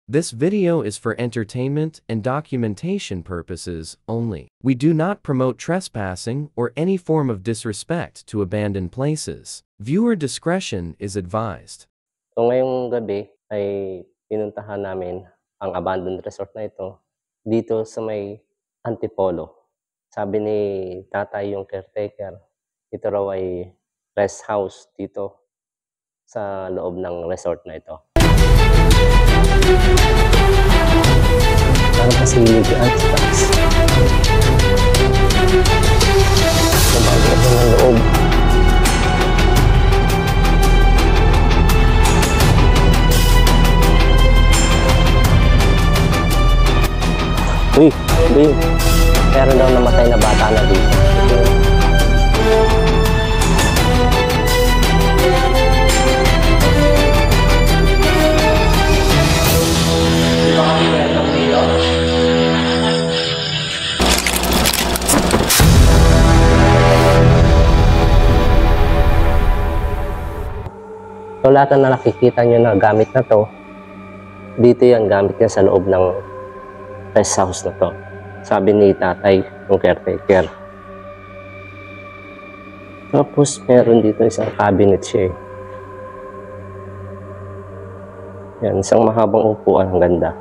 This video is for entertainment and documentation purposes only. We do not promote trespassing or any form of disrespect to abandoned places. Viewer discretion is advised. So ngayong gabi ay pinuntahan namin ang abandoned resort na ito dito sa may Antipolo. Sabi ni tatay yung caretaker, ito raw ay rest house dito sa loob ng resort na ito. Parang facility at tax. Mabago ito ng loob. Uy, meron daw namatay na bata na dito. So lahat na nakikita nyo na gamit na to, dito yan gamit niya sa loob ng rest house na to. Sabi ni tatay, yung caretaker. Tapos meron dito isang cabinet siya. Yan, isang mahabang upuan, ang ganda.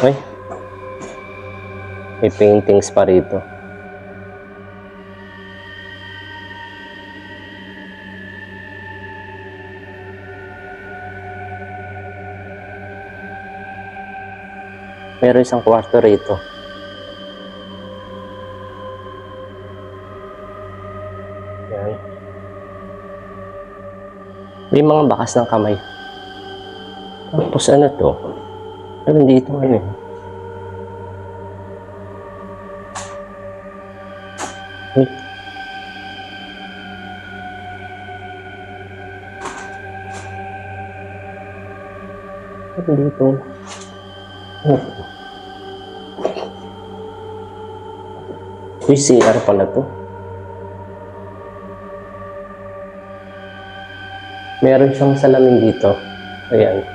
Ay, may paintings pa rito. Meron isang kwarto rito. Yan. May mga bakas ng kamay. Tapos ano to? Meron dito ano eh. Uy. Meron dito. Uy, CR pala to. Meron siyang salamin dito. Ayan.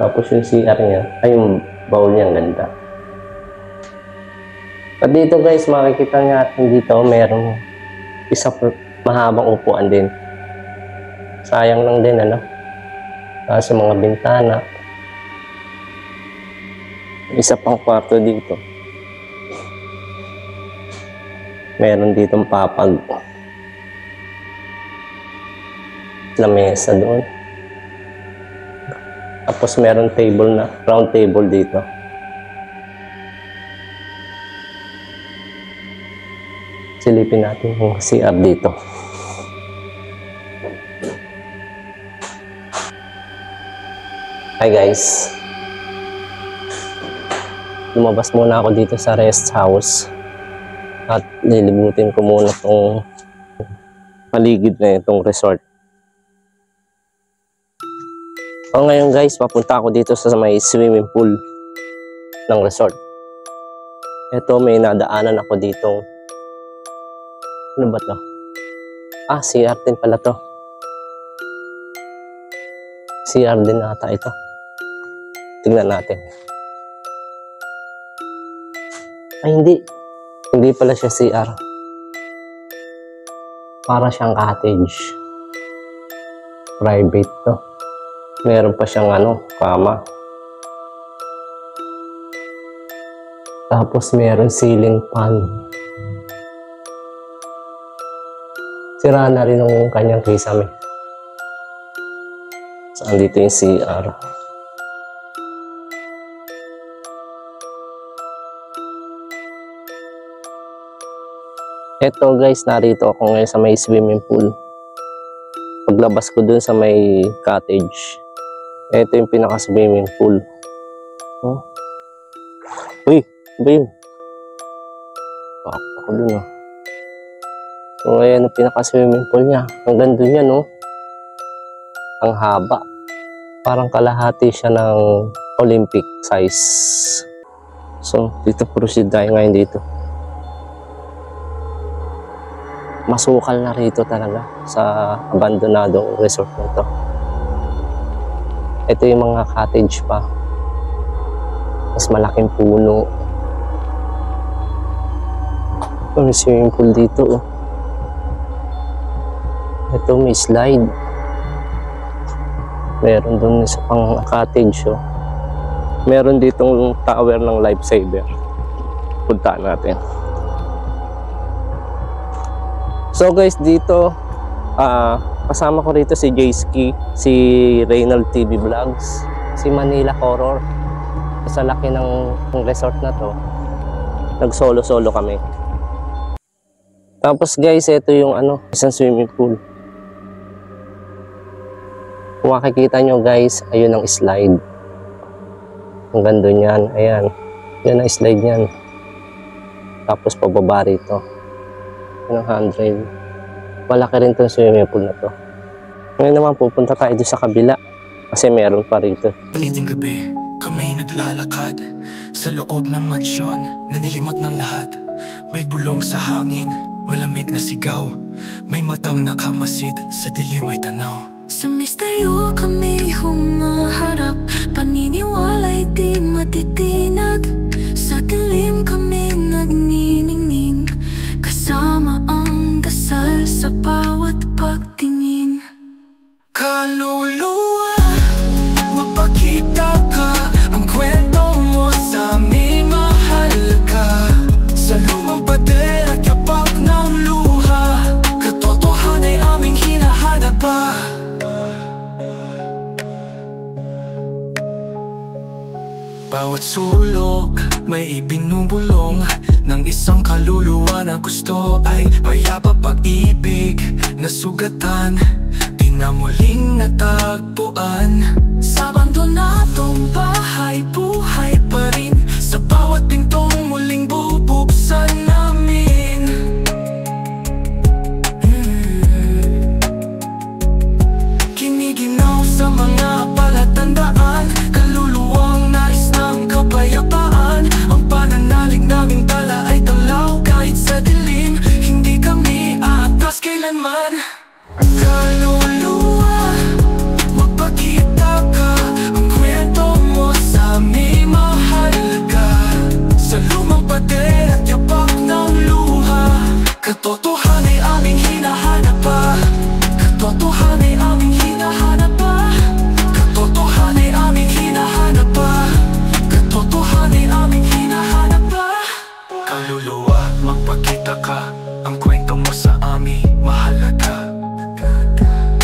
Tapos yung CR niya, ay yung bowl niya, ang ganda. At dito guys, makikita natin dito, merong isa mahabang upuan din. Sayang lang din, ano? Sa mga bintana. Isa pang kwarto dito. Meron ditong papag. Lamesa doon. Tapos meron table na, round table dito. Silipin natin yung CR dito. Hi guys. Lumabas muna ako dito sa rest house. At lilibutin ko muna itong paligid na itong resort. So ngayon guys, papunta ako dito sa may swimming pool ng resort. Ito, may nadaanan ako dito. Ano ba to? CR din pala to. CR din ata ito. Tingnan natin. Ay, hindi. Hindi pala siya CR. Para siyang cottage. Private to. Meron pa siyang kama. Tapos meron ceiling fan. Sira na rin ang kanyang kisame. Saan dito yung CR? Eto guys, narito ako ngayon sa may swimming pool. Paglabas ko dun sa may cottage, eto yung pinaka-swimming pool. Oh. Uy, ba yun? Ako dun oh. So ayan ang pinaka-swimming pool niya. Ang ganda niya no. Ang haba. Parang kalahati siya ng Olympic size. So dito proceed tayo ngayon dito. masukal na rito talaga sa abandonadong resort na ito. Ito yung mga cottage pa. Mas malaking puno. May swimming pool dito. Oh. Ito may slide. Meron dun sa pang cottage. Oh. Meron ditong tower ng lifesaver. Puntaan natin. So guys, dito kasama ko rito si Jayski, si Reynald TV Vlogs, si Manila Horror. Sa laki ng resort na to, nag-solo-solo kami. Tapos guys, ito yung isang swimming pool. Kung makikita nyo guys, ayun ang slide. Ang ganda niyan, ayan. Yan ang slide niyan. Tapos pababa rito. Yan ang handrail. Malaki rin itong swimming pool na to. Ngayon naman pupunta tayo doon sa kabila. Kasi meron pa rito. Paliting gabi, kami naglalakad sa loob ng mansyon na nilimot ng lahat. May bulong sa hangin, malamig na sigaw. May matang nakamasid, sa dilim ay tanaw. Sa misteryo kami humaharap, paniniwala'y di matitinag. Sa dilim kami nagniningning, kasama ang dasal sa bawat pagtingin. Kaluluwa, magpakita ka, ang kwento mo sa amin, mahal ka. Sa lumang pader at yapak ng luha, katotohanan ay aming hinahanap pa. Bawat sulok may ibinubulong ng isang kaluluwa na gusto ay mayapa pag-ibig na sugatan, di na muling natagpuan. Sa abandonadong bahay, buhay pa rin. Sa bawat pintong muling bubuksan namin. Kiniginaw sa mga palatandaan, kaluluwang nais ng kapayapaan. Ang pananalig naming tala ay tanglaw kahit sa dilim. Hindi kami aatras kailanman. Kaluluwa, magpakita ka, ang kwento mo sa amin, mahal ka. Sa lumang pader at yapak ng luha, katotohanan ay aming hinahanap pa. Katotohanan ay aming hinahanap pa. Katotohanan ay aming hinahanap pa. Katotohanan ay aming hinahanap pa. Kaluluwa, magpakita ka, ang kwento mo sa amin, mahalaga.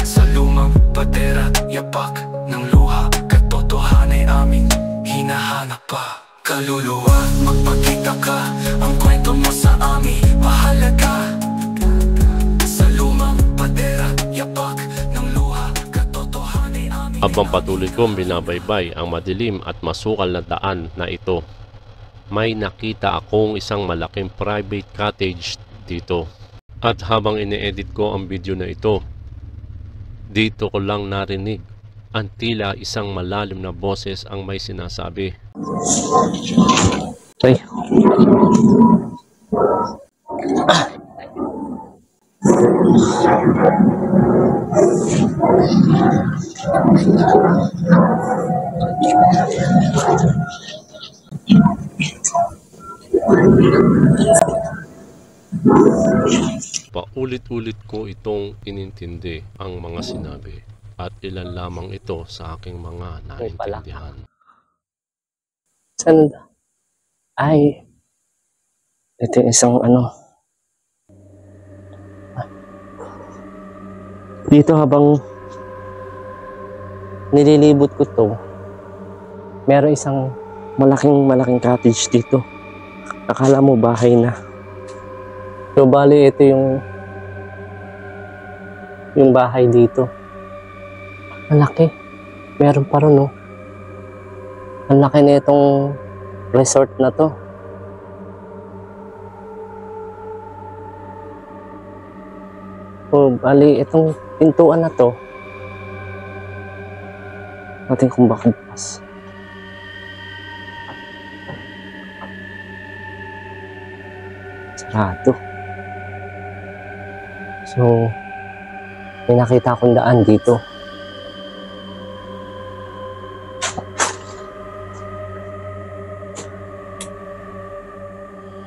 Sa lumang pader at yapak ng luha, katotohanan ay aming hinahanap pa. Kaluluwa, magpakita ka, ang kwento mo sa amin, mahalaga. Sa lumang pader at yapak ng luha, katotohanan ay aming Habang patuloy kong binabaybay ang madilim at masukal na daan na ito, may nakita akong isang malaking private cottage dito. At habang ine-edit ko ang video na ito, dito ko lang narinig ang tila isang malalim na boses ang may sinasabi. Ay. Paulit-ulit ko itong inintindi ang mga sinabi at ilan lamang ito sa aking mga naintindihan. Saan? Ay. Ito yung isang Dito habang nililibot ko to, meron isang malaking cottage dito. Akala mo bahay na. So bali ito yung bahay dito. Malaki. Meron pa rin, no? Ang laki na itong resort na to. So bali itong pintuan na to, natin kung bakit pas. Sarado. So, may nakita akong daan dito.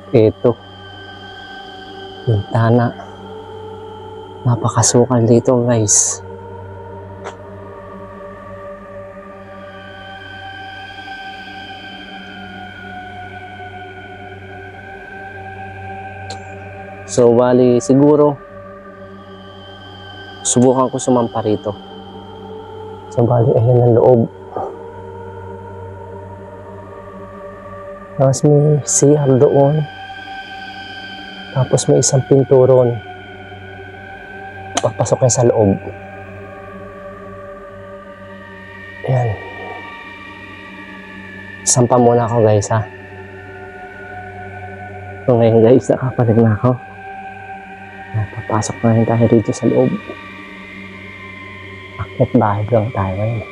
Ito. Bintana. Napakasukal dito, guys. So, bali, siguro, subukan ko sumampa rito. So, bali, ayan ang loob. Tapos may CR doon. Tapos may isang pinto ron. Papasok kayo sa loob. Ayan. Sampa muna ako, guys, ha. So, ngayon, guys, nakapalig na ako. Papasok na rin tayo rito sa loob. Akit bahay lang tayo ngayon.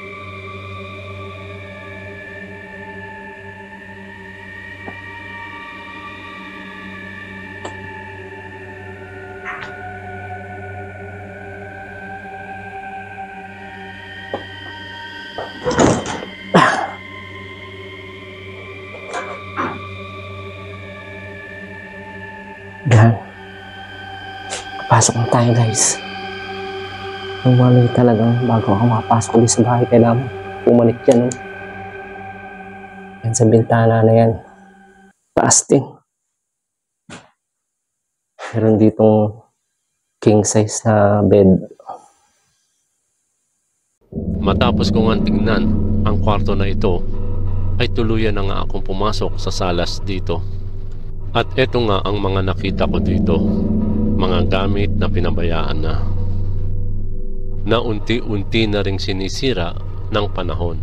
Yan. Pasok na tayo, guys. Ang mami talagang bago ako makapasok ulit sa bahay, kailangan pumalik yan. Yan sa bintana na yan. Taas din. Meron ditong king size na bed. Matapos ko nga tingnan ang kwarto na ito, ay tuluyan na nga akong pumasok sa salas dito. At eto nga ang mga nakita ko dito, mga gamit na pinabayaan na unti-unti na ring sinisira ng panahon.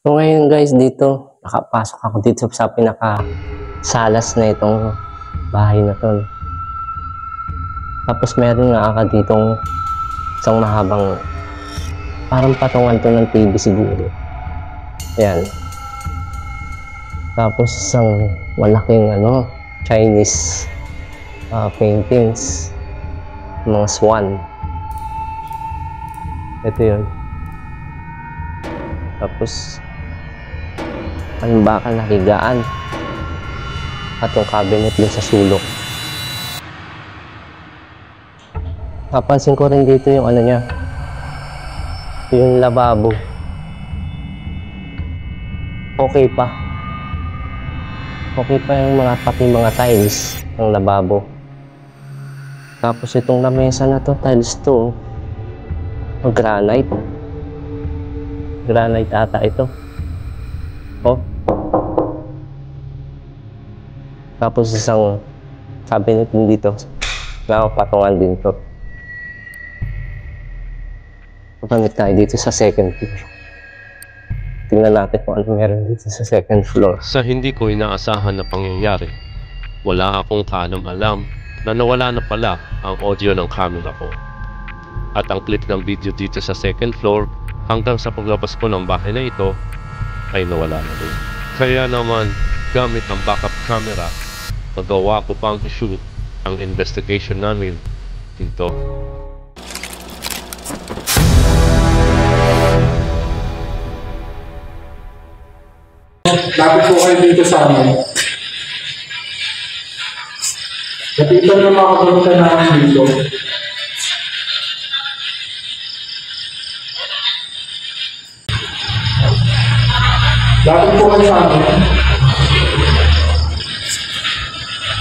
So ngayon, guys, dito, nakapasok ako dito sa pinaka-salas na itong bahay na to. Tapos meron nga ako ditong isang mahabang, parang patungan to ng TV siguro. Ayan. Tapos isang malaking Chinese paintings, mga swan. Ito yun. Tapos ang bakal na higaan at yung cabinet dun sa sulok. Napansin ko rin dito yung niya, yung lababo. Okay pa. Okay pa yung pati mga tiles ng lababo. Tapos itong lamesa na to, tiles to. Granite. Granite ata ito. Oh. Tapos isang cabinet din dito. Nakapatungan din to. Pagkamit tayo dito sa second floor. Tingnan natin kung ano meron dito sa second floor. Sa hindi ko inaasahan na pangyayari, wala akong kaalam-alam na nawala na pala ang audio ng camera ko. At ang clip ng video dito sa second floor hanggang sa paglabas ko ng bahay na ito ay nawala na rin. Kaya naman, gamit ang backup camera, magawa ko pang shoot ang investigation namin dito. Lapit po kayo dito sa amin. Lapitan ng mga kabalutan namin dito. Lapit po kayo sa amin.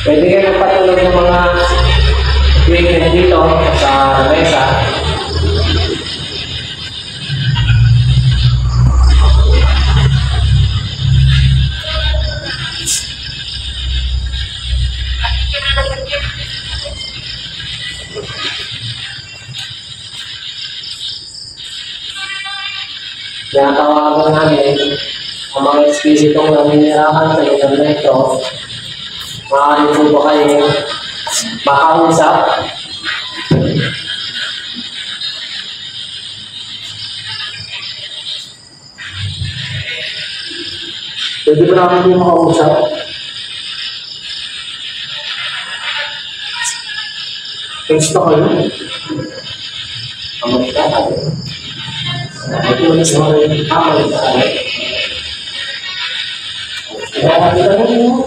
Pwede kayo magpatulog ng mga equipment dito sa mesa. Tinatawagan namin ang mga espiritong naninirahan sa lugar na ito. Maaari po ba kayo makausap? Pwede ba namin yung makausap? Gusto ko yun. Amat ka tayo. Ito ulit mo rin. Amat ka tayo. Amat ka tayo.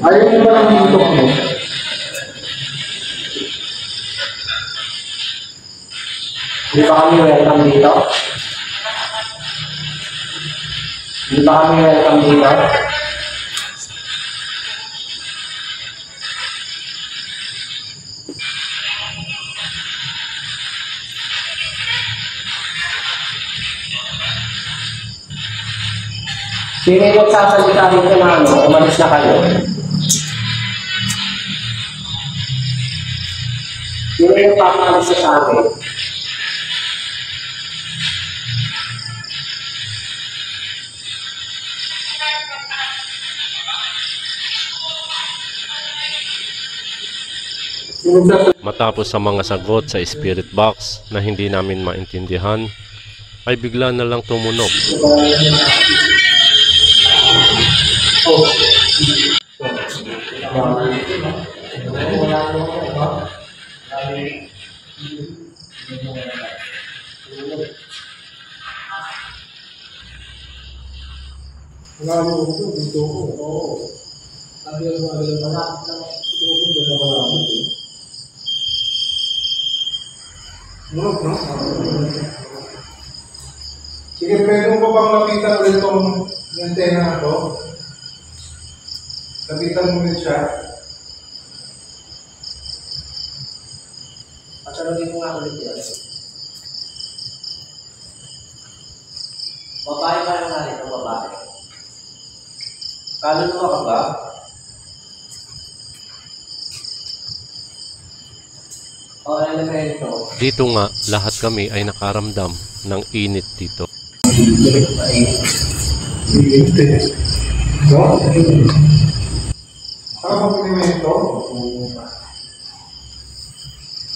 Ayaw mo ba lang dito mo? Hindi ba kami welcome dito? Hindi ba kami welcome dito? Sino yung magsasalita dito na umalis na kayo? Sino yung pamalis na sa amin? Matapos sa mga sagot sa spirit box na hindi namin maintindihan, ay bigla na lang tumunog. Sige, pwede mo pa bang lapitan ulit itong antena na ito? Lapitan mo ulit siya. Pasalugin mo nga ulit yan. Babae ba naman ito? Babae. Kaluluwa ka ba? O elemento? Dito nga, lahat kami ay nakaramdam ng init dito.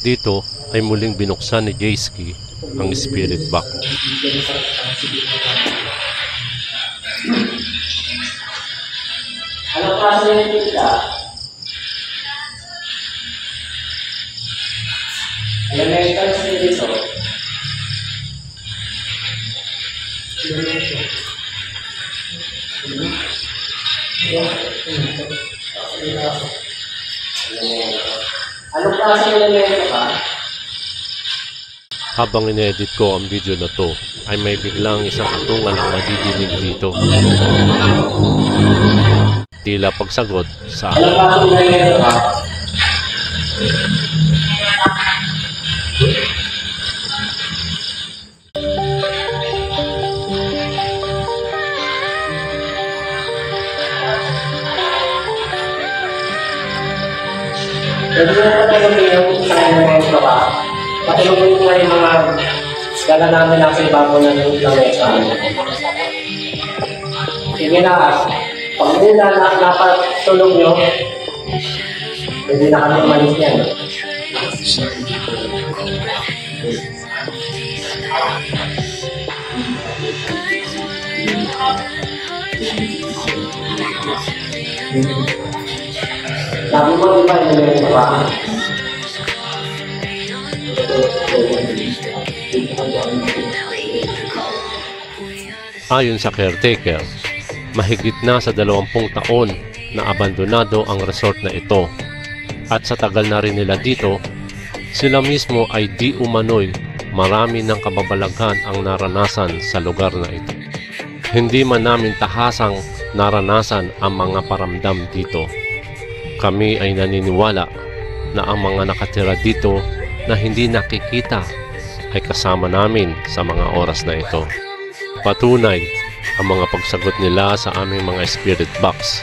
Dito ay muling binuksan ni Jayski ang spirit box. Anong klase na yung pizza? Elemental siya dito. Anong klase ng elemento ka? Habang in-edit ko ang video na to, ay may biglang isang atungan ang madidinig dito. Tila pagsagot sa Anong klase ng elemento ka? Pwede mo patulungin yung sa elemento ka. Patulungin mo nga yung mga gala namin nasa ibabaw ng lamesa. Sige na, pag muna napatulong nyo, pwede na kami umalis yan. Sabi mo, di ba, elemento ka? Ayon sa caretaker, mahigit na sa 20 taon na abandonado ang resort na ito. At sa tagal na rin nila dito, sila mismo ay di umano'y marami ng kababalaghan ang naranasan sa lugar na ito. Hindi man namin tahasang naranasan ang mga paramdam dito. Kami ay naniniwala na ang mga nakatira dito na hindi nakikita ay kasama namin sa mga oras na ito. Patunay ang mga pagsagot nila sa aming mga spirit box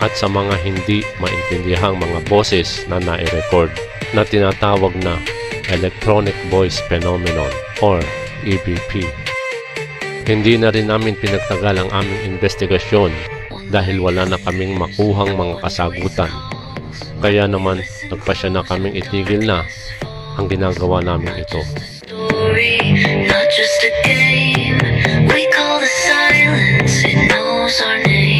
at sa mga hindi maintindihan mga boses na nai-record na tinatawag na Electronic Voice Phenomenon or EVP. Hindi na rin namin pinagtagal ang aming investigasyon dahil wala na kaming makuhang mga kasagutan. Kaya naman nagpasya na kaming itigil na ang ginagawa namin ito. Not just a game, we call the silence, it knows our name.